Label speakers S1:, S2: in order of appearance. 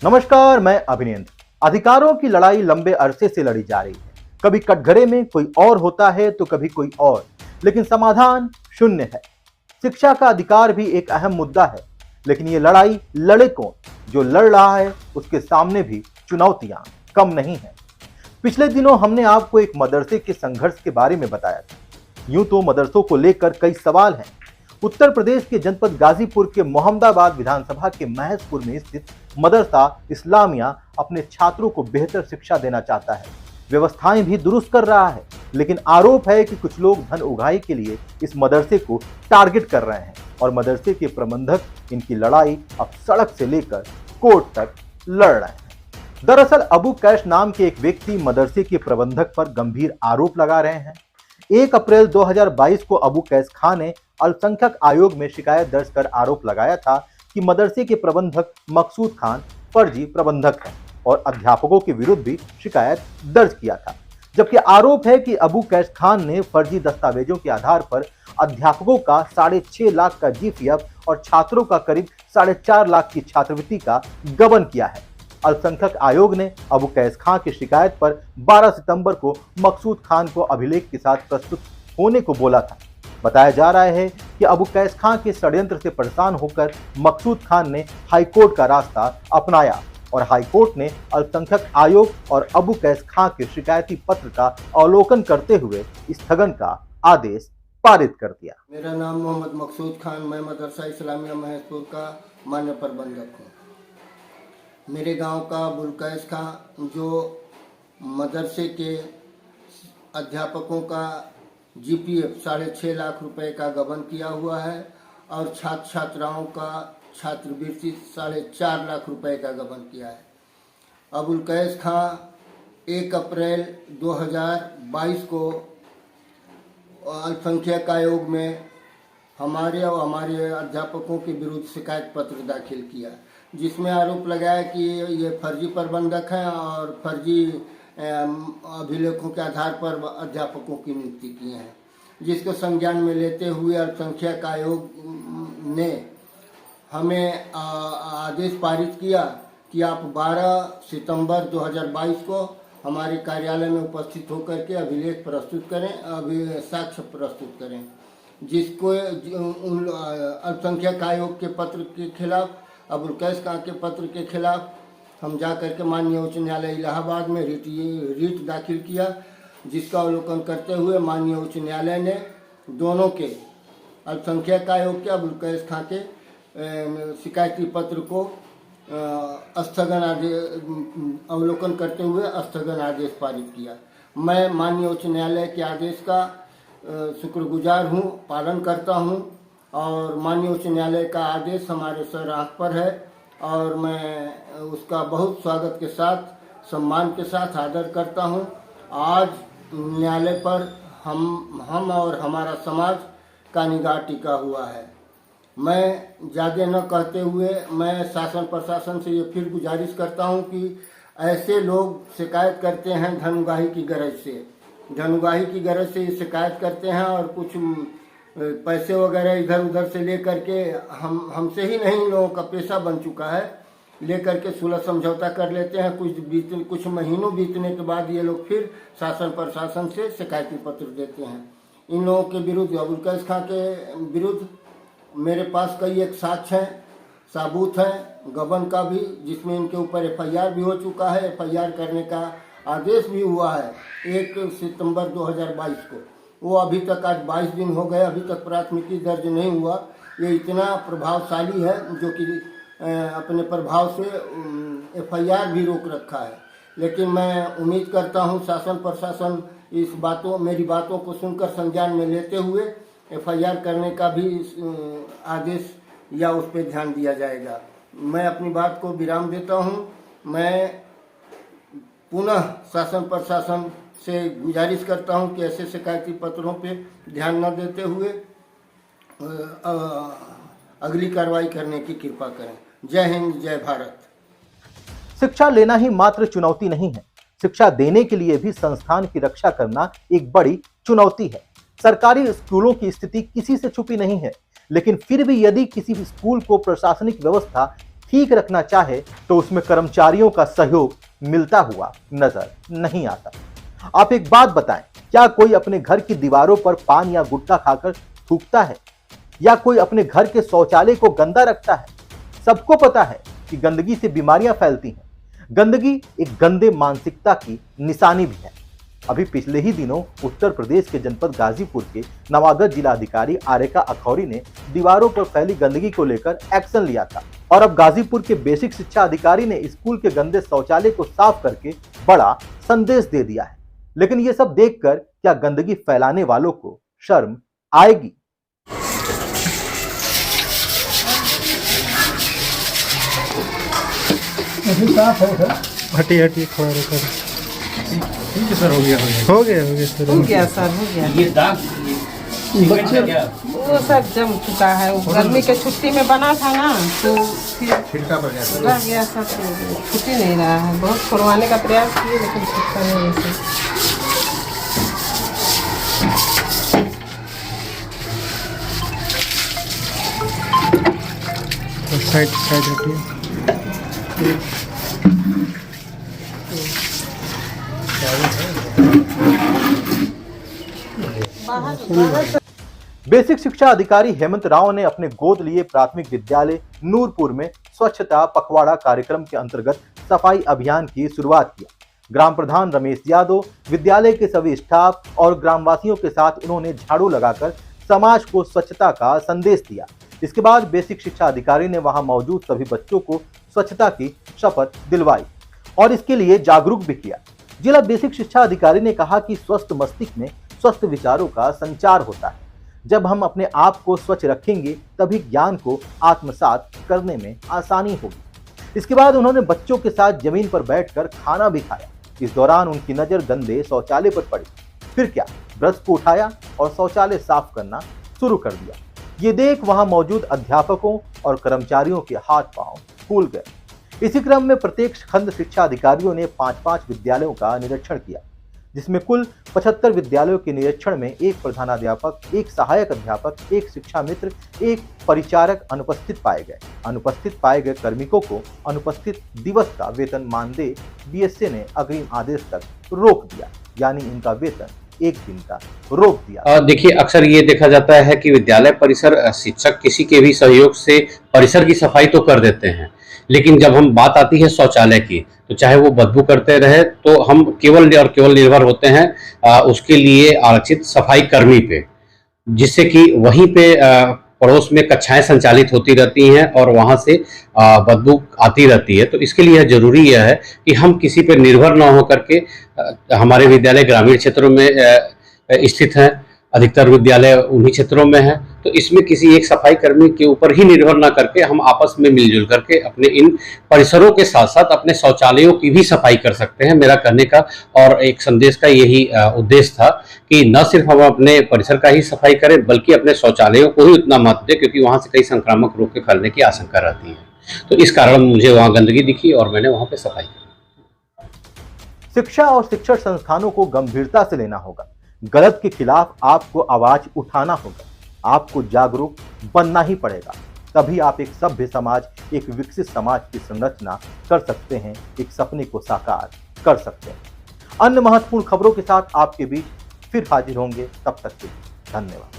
S1: नमस्कार, मैं अभिनंदन। अधिकारों की लड़ाई लंबे अरसे से लड़ी जा रही है। कभी कटघरे में कोई और होता है तो कभी कोई और, लेकिन समाधान शून्य है। शिक्षा का अधिकार भी एक अहम मुद्दा है, लेकिन ये लड़ाई लड़े कौन? जो लड़ रहा है उसके सामने भी चुनौतियां कम नहीं है। पिछले दिनों हमने आपको एक मदरसे के संघर्ष के बारे में बताया था। यूं तो मदरसों को लेकर कई सवाल हैं। उत्तर प्रदेश के जनपद गाजीपुर के मोहम्मदाबाद विधानसभा के महसपुर में स्थित मदरसा इस्लामिया अपने छात्रों को बेहतर शिक्षा देना चाहता है, व्यवस्थाएं भी दुरुस्त कर रहा है, लेकिन आरोप है कि कुछ लोग धन उगाही के लिए इस मदरसे को टारगेट कर रहे हैं और मदरसे के प्रबंधक इनकी लड़ाई अब सड़क से लेकर कोर्ट तक लड़ रहे हैं। दरअसल अबू कैश नाम के एक व्यक्ति मदरसे के प्रबंधक पर गंभीर आरोप लगा रहे हैं। 1 अप्रैल 2022 को अबू कैश खान ने अल्पसंख्यक आयोग में शिकायत दर्ज कर आरोप लगाया था कि मदरसे के प्रबंधक मकसूद खान फर्जी प्रबंधक हैं और अध्यापकों के विरुद्ध भी शिकायत दर्ज किया था। जबकि आरोप है कि अबू कैश खान ने फर्जी दस्तावेजों के आधार पर अध्यापकों का 6.5 लाख का जीपीएफ और छात्रों का करीब 4.5 लाख की छात्रवृत्ति का गबन किया है। अल्पसंख्यक आयोग ने अबू कैश खान की शिकायत पर 12 सितंबर को मकसूद खान को अभिलेख के साथ प्रस्तुत होने को बोला था। बताया जा रहा है कि अबू कैश खान के षड्यंत्र से परेशान होकर मकसूद खान ने हाईकोर्ट का रास्ता अपनाया और हाईकोर्ट ने अल्पसंख्यक आयोग और अबू कैश खान के शिकायती पत्र का अवलोकन करते हुए स्थगन का आदेश पारित कर दिया।
S2: मेरा नाम मोहम्मद मकसूद खान, मैं मदरसा इस्लामिया महसपुर का मान्य प्रबंधक हूँ। मेरे गांव का बुलकैश खां जो मदरसे के अध्यापकों का जीपीएफ 6.5 लाख रुपए का गबन किया हुआ है और छात्र छात्राओं का छात्रवृत्ति 4.5 लाख रुपए का गबन किया है। अबुल कैश खां 1 अप्रैल 2022 को अल्पसंख्यक आयोग में हमारे और हमारे अध्यापकों के विरुद्ध शिकायत पत्र दाखिल किया, जिसमें आरोप लगाया कि ये फर्जी प्रबंधक हैं और फर्जी अभिलेखों के आधार पर अध्यापकों की नियुक्ति किए हैं, जिसको संज्ञान में लेते हुए अल्पसंख्यक आयोग ने हमें आदेश पारित किया कि आप 12 सितंबर 2022 को हमारे कार्यालय में उपस्थित होकर के अभिलेख प्रस्तुत करें, साक्ष्य प्रस्तुत करें, जिसको अल्पसंख्यक आयोग के पत्र के खिलाफ, अबुल कैश खां के पत्र के खिलाफ हम जा करके माननीय उच्च न्यायालय इलाहाबाद में रीट दाखिल किया, जिसका अवलोकन करते हुए माननीय उच्च न्यायालय ने दोनों के अल्पसंख्यक आयोग के अबुल कैश खां के शिकायती पत्र को स्थगन आदेश अवलोकन करते हुए स्थगन आदेश पारित किया। मैं माननीय उच्च न्यायालय के आदेश का शुक्रगुजार हूँ, पालन करता हूँ और माननीय उच्च न्यायालय का आदेश हमारे सर आँख पर है और मैं उसका बहुत स्वागत के साथ, सम्मान के साथ आदर करता हूँ। आज न्यायालय पर हम और हमारा समाज का निगाह टिका हुआ है। मैं ज़्यादा न कहते हुए मैं शासन प्रशासन से ये फिर गुजारिश करता हूँ कि ऐसे लोग शिकायत करते हैं धन उगाही की गरज से शिकायत करते हैं और कुछ पैसे वगैरह इधर उधर से लेकर के हमसे ही नहीं, लोगों का पेशा बन चुका है, लेकर के सुलह समझौता कर लेते हैं। कुछ महीनों बीतने के बाद ये लोग फिर शासन प्रशासन से शिकायती पत्र देते हैं। इन लोगों के विरुद्ध, अबुल कैश खां के विरुद्ध मेरे पास कई एक साक्ष्य हैं, सबूत हैं गबन का भी, जिसमें इनके ऊपर एफआईआर भी हो चुका है। एफआईआर करने का आदेश भी हुआ है 1 सितंबर 2022 को। वो अभी तक आज 22 दिन हो गए, अभी तक प्राथमिकी दर्ज नहीं हुआ। ये इतना प्रभावशाली है जो कि अपने प्रभाव से एफआईआर भी रोक रखा है। लेकिन मैं उम्मीद करता हूँ शासन प्रशासन मेरी बातों को सुनकर संज्ञान में लेते हुए एफआईआर करने का भी आदेश या उस पर ध्यान दिया जाएगा। मैं अपनी बात को विराम देता हूँ। मैं पुनः शासन प्रशासन से गुजारिश करता हूं कि ऐसे शिकायती पत्रों पे ध्यान न देते हुए अगली कार्रवाई करने की कृपा करें। जय हिंद, जय भारत।
S1: शिक्षा लेना ही मात्र चुनौती नहीं है, शिक्षा देने के लिए भी संस्थान की रक्षा करना एक बड़ी चुनौती है। सरकारी स्कूलों की स्थिति किसी से छुपी नहीं है, लेकिन फिर भी यदि किसी स्कूल को प्रशासनिक व्यवस्था ठीक रखना चाहे तो उसमें कर्मचारियों का सहयोग मिलता हुआ नजर नहीं आता। आप एक बात बताएं, क्या कोई अपने घर की दीवारों पर पान या गुटखा खाकर थूकता है या कोई अपने घर के शौचालय को गंदा रखता है? सबको पता है कि गंदगी से बीमारियां फैलती हैं। गंदगी एक गंदे मानसिकता की निशानी भी है। अभी पिछले ही दिनों उत्तर प्रदेश के जनपद गाजीपुर के नवागढ़ जिलाधिकारी आरेका अखौरी ने दीवारों पर फैली गंदगी को लेकर एक्शन लिया था और अब गाजीपुर के बेसिक शिक्षा अधिकारी ने स्कूल के गंदे शौचालय को साफ करके बड़ा संदेश दे दिया है। लेकिन ये सब देखकर क्या गंदगी फैलाने वालों को शर्म आएगी?
S3: हटी हटी थोड़ा रुको। ठीक है सर, हो गया सर, हो गया सर, हो गया।
S4: ये दाग
S3: बच्चे
S5: वो सब जम चुका है। वो गर्मी के छुट्टी में बना था ना, तो फिर
S3: छिड़का पड़ गया
S5: रह गया सब, तो छुट्टी नहीं रहा है। बहुत छुड़वाने का प्रयास किए लेकिन छुट्टा नहीं वैसे।
S3: साइड साइड हटिए।
S1: बेसिक शिक्षा अधिकारी हेमंत राव ने अपने गोद लिए प्राथमिक विद्यालय नूरपुर में स्वच्छता पखवाड़ा कार्यक्रम के अंतर्गत सफाई अभियान की शुरुआत किया। ग्राम प्रधान रमेश यादव, विद्यालय के सभी स्टाफ और ग्रामवासियों के साथ उन्होंने झाड़ू लगाकर समाज को स्वच्छता का संदेश दिया। इसके बाद बेसिक शिक्षा अधिकारी ने वहां मौजूद सभी बच्चों को स्वच्छता की शपथ दिलवाई और इसके लिए जागरूक भी किया। जिला बेसिक शिक्षा अधिकारी ने कहा कि स्वस्थ मस्तिष्क में स्वस्थ विचारों का संचार होता है। जब हम अपने आप को स्वच्छ रखेंगे तभी ज्ञान को आत्मसात करने में आसानी होगी। इसके बाद उन्होंने बच्चों के साथ जमीन पर बैठकर खाना भी खाया। इस दौरान उनकी नजर गंदे शौचालय पर पड़ी। फिर क्या, ब्रश को उठाया और शौचालय साफ करना शुरू कर दिया। ये देख वहां मौजूद अध्यापकों और कर्मचारियों के हाथ पांव फूल गए। इसी क्रम में प्रत्येक खंड शिक्षा अधिकारियों ने 5-5 विद्यालयों का निरीक्षण किया, जिसमें कुल 75 विद्यालयों के निरीक्षण में एक प्रधानाध्यापक, एक सहायक अध्यापक, एक शिक्षा मित्र, एक परिचारक अनुपस्थित पाए गए। अनुपस्थित पाए गए कार्मिकों को अनुपस्थित दिवस का वेतन मानदेय बीएसए ने अग्रिम आदेश तक रोक दिया, यानी इनका वेतन 1 दिन का रोक दिया।
S4: देखिए, अक्सर ये देखा जाता है कि विद्यालय परिसर, शिक्षक किसी के भी सहयोग से परिसर की सफाई तो कर देते हैं, लेकिन जब हम बात आती है शौचालय की, तो चाहे वो बदबू करते रहे तो हम केवल और केवल निर्भर होते हैं उसके लिए आरक्षित सफाई कर्मी पे, जिससे कि वहीं पे पड़ोस में कक्षाएं संचालित होती रहती हैं और वहां से बदबू आती रहती है। तो इसके लिए जरूरी यह है कि हम किसी पे निर्भर न हो करके, हमारे विद्यालय ग्रामीण क्षेत्रों में स्थित हैं, अधिकतर विद्यालय उन्हीं क्षेत्रों में है, तो इसमें किसी एक सफाई कर्मी के ऊपर ही निर्भर ना करके हम आपस में मिलजुल करके अपने इन परिसरों के साथ साथ अपने शौचालयों की भी सफाई कर सकते हैं। मेरा कहने का और एक संदेश का यही उद्देश्य था कि न सिर्फ हम अपने परिसर का ही सफाई करें, बल्कि अपने शौचालयों को ही उतना महत्व दें, क्योंकि वहाँ से कई संक्रामक रोग के फैलने की आशंका रहती है। तो इस कारण मुझे वहाँ गंदगी दिखी और मैंने वहाँ पे सफाई की।
S1: शिक्षा और शिक्षण संस्थानों को गंभीरता से लेना होगा। गलत के खिलाफ आपको आवाज उठाना होगा। आपको जागरूक बनना ही पड़ेगा, तभी आप एक सभ्य समाज, एक विकसित समाज की संरचना कर सकते हैं, एक सपने को साकार कर सकते हैं। अन्य महत्वपूर्ण खबरों के साथ आपके बीच फिर हाजिर होंगे, तब तक के लिए धन्यवाद।